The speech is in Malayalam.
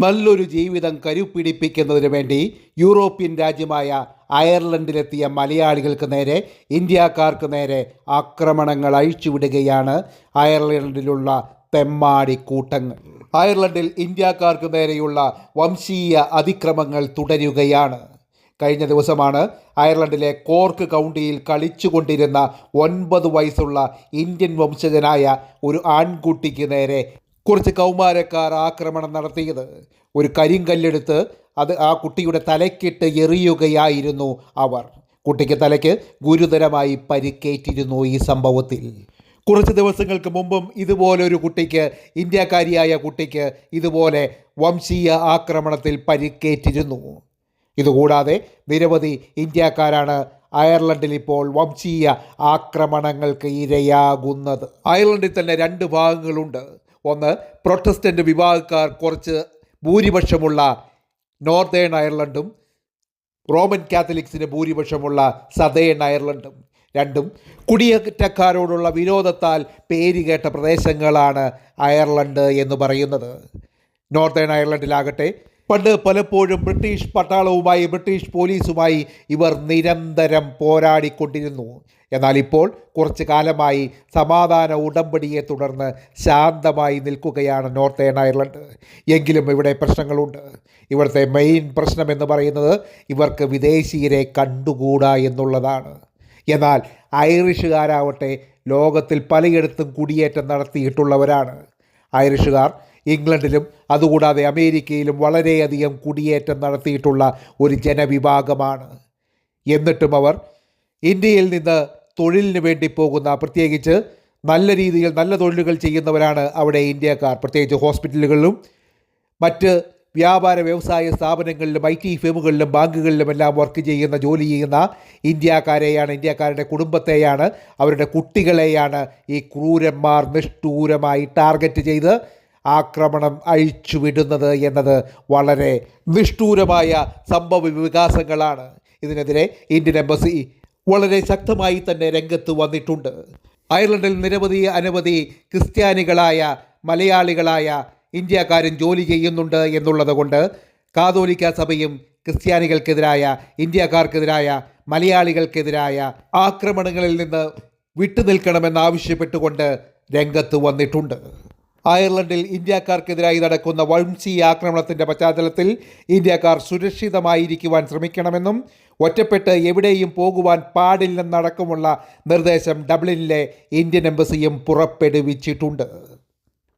നല്ലൊരു ജീവിതം കരുപ്പിടിപ്പിക്കുന്നതിന് വേണ്ടി യൂറോപ്യൻ രാജ്യമായ അയർലൻഡിലെത്തിയ മലയാളികൾക്ക് നേരെ ഇന്ത്യക്കാർക്ക് നേരെ ആക്രമണങ്ങൾ അഴിച്ചുവിടുകയാണ് അയർലൻഡിലുള്ള തെമ്മാടി കൂട്ടങ്ങൾ. അയർലൻഡിൽ ഇന്ത്യക്കാർക്ക് നേരെയുള്ള വംശീയ അതിക്രമങ്ങൾ തുടരുകയാണ്. കഴിഞ്ഞ ദിവസമാണ് അയർലൻഡിലെ കോർക്ക് കൗണ്ടിയിൽ കളിച്ചുകൊണ്ടിരുന്ന 9 വയസ്സുള്ള ഇന്ത്യൻ വംശജനായ ഒരു ആൺകുട്ടിക്ക് നേരെ കുറച്ച് കൗമാരക്കാർ ആക്രമണം നടത്തിയത്. ഒരു കരിങ്കല്ലെടുത്ത് ആ കുട്ടിയുടെ തലയ്ക്കിട്ട് എറിയുകയായിരുന്നു അവർ. കുട്ടിക്ക് തലയ്ക്ക് ഗുരുതരമായി പരിക്കേറ്റിരുന്നു. ഈ സംഭവത്തിൽ കുറച്ച് ദിവസങ്ങൾക്ക് മുമ്പും ഇതുപോലൊരു കുട്ടിക്ക്, ഇന്ത്യക്കാരിയായ കുട്ടിക്ക് ഇതുപോലെ വംശീയ ആക്രമണത്തിൽ പരിക്കേറ്റിരുന്നു. ഇതുകൂടാതെ നിരവധി ഇന്ത്യക്കാരാണ് അയർലൻഡിൽ ഇപ്പോൾ വംശീയ ആക്രമണങ്ങൾക്ക് ഇരയാകുന്നത്. അയർലൻഡിൽ തന്നെ 2 ഭാഗങ്ങളുണ്ട്. ഒന്ന്, പ്രൊട്ടസ്റ്റൻ്റ് വിഭാഗക്കാർ കുറച്ച് ഭൂരിപക്ഷമുള്ള നോർത്തേൺ അയർലൻഡും റോമൻ കാത്തലിക്സിന് ഭൂരിപക്ഷമുള്ള സതേൺ അയർലൻഡും. രണ്ടും കുടിയേറ്റക്കാരോടുള്ള വിരോധത്താൽ പേരുകേട്ട പ്രദേശങ്ങളാണ് അയർലൻഡ് എന്ന് പറയുന്നത്. നോർത്തേൺ അയർലൻഡിലാകട്ടെ പണ്ട് പലപ്പോഴും ബ്രിട്ടീഷ് പട്ടാളവുമായി, ബ്രിട്ടീഷ് പോലീസുമായി ഇവർ നിരന്തരം പോരാടിക്കൊണ്ടിരുന്നു. എന്നാൽ ഇപ്പോൾ കുറച്ചു കാലമായി സമാധാന ഉടമ്പടിയെ തുടർന്ന് ശാന്തമായി നിൽക്കുകയാണ് നോർത്തേൺ അയർലൻഡ്. എങ്കിലും ഇവിടെ പ്രശ്നങ്ങളുണ്ട്. ഇവിടുത്തെ മെയിൻ പ്രശ്നം എന്ന് പറയുന്നത് ഇവർക്ക് വിദേശീയരെ കണ്ടുകൂടാ എന്നുള്ളതാണ്. എന്നാൽ ഐറിഷുകാരാവട്ടെ ലോകത്തിൽ പലയിടത്തും കുടിയേറ്റം നടത്തിയിട്ടുള്ളവരാണ്. ഐറിഷുകാർ ഇംഗ്ലണ്ടിലും അതുകൂടാതെ അമേരിക്കയിലും വളരെയധികം കുടിയേറ്റം നടത്തിയിട്ടുള്ള ഒരു ജനവിഭാഗമാണ്. എന്നിട്ടും അവർ ഇന്ത്യയിൽ നിന്ന് തൊഴിലിന് വേണ്ടി പോകുന്ന, പ്രത്യേകിച്ച് നല്ല രീതിയിൽ നല്ല തൊഴിലുകൾ ചെയ്യുന്നവരാണ് അവിടെ ഇന്ത്യക്കാർ. പ്രത്യേകിച്ച് ഹോസ്പിറ്റലുകളിലും മറ്റ് വ്യാപാര വ്യവസായ സ്ഥാപനങ്ങളിലും IT ഫേമുകളിലും ബാങ്കുകളിലുമെല്ലാം ജോലി ചെയ്യുന്ന ഇന്ത്യക്കാരെയാണ്, ഇന്ത്യക്കാരുടെ കുടുംബത്തെയാണ്, അവരുടെ കുട്ടികളെയാണ് ഈ ക്രൂരന്മാർ നിഷ്ഠൂരമായി ടാർഗറ്റ് ചെയ്ത് ആക്രമണം അഴിച്ചുവിടുന്നത് എന്നത് വളരെ നിഷ്ഠൂരമായ സംഭവ വികാസങ്ങളാണ്. ഇതിനെതിരെ ഇന്ത്യൻ എംബസി വളരെ ശക്തമായി തന്നെ രംഗത്ത് വന്നിട്ടുണ്ട്. അയർലൻഡിൽ അനവധി ക്രിസ്ത്യാനികളായ മലയാളികളായ ഇന്ത്യക്കാരും ജോലി ചെയ്യുന്നുണ്ട് എന്നുള്ളത് കൊണ്ട് കാതോലിക്ക സഭയും ക്രിസ്ത്യാനികൾക്കെതിരായ, ഇന്ത്യക്കാർക്കെതിരായ, മലയാളികൾക്കെതിരായ ആക്രമണങ്ങളിൽ നിന്ന് വിട്ടുനിൽക്കണമെന്നാവശ്യപ്പെട്ടുകൊണ്ട് രംഗത്ത് വന്നിട്ടുണ്ട്. അയർലൻഡിൽ ഇന്ത്യക്കാർക്കെതിരായി നടക്കുന്ന വംശീയ ആക്രമണത്തിൻ്റെ പശ്ചാത്തലത്തിൽ ഇന്ത്യക്കാർ സുരക്ഷിതമായിരിക്കുവാൻ ശ്രമിക്കണമെന്നും ഒറ്റപ്പെട്ട് എവിടെയും പോകുവാൻ പാടില്ലെന്നടക്കമുള്ള നിർദ്ദേശം ഡബ്ലിനിലെ ഇന്ത്യൻ എംബസിയും പുറപ്പെടുവിച്ചിട്ടുണ്ട്.